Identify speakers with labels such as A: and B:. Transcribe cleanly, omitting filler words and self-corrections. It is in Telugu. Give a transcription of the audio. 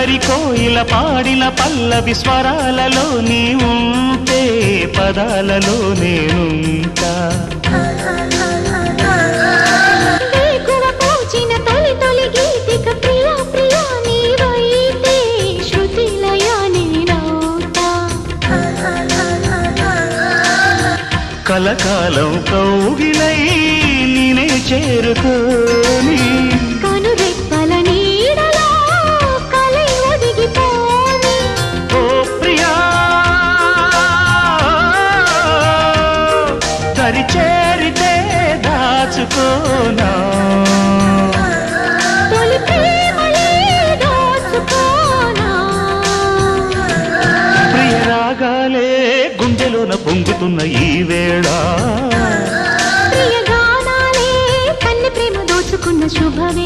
A: అల్లరి కోయిల పాడిన పల్లవి స్వరాలలో నీ ఉంటే పదాలలో నేనుంటా
B: వేకువ పూచిన తొలి తొలి గీతిక ప్రియా ప్రియా నీవైతే శృతిలయ నేనవుతా
A: కలకాలం కౌగిలై నేనే చేరుకోని
B: కనురెప్పల నీడలో కలై ఒదిగిపోని
A: ఓ ప్రియా దరి చేరితే దాచుకోనా
B: తొలి ప్రేమలే దోచుకోనా
A: ప్రియ రాగాలే గుండెలోన పొంగుతున్న ఈ వేళ
B: ప్రియ గానాలే కన్నె ప్రేమ దోచుకున్న శుభవే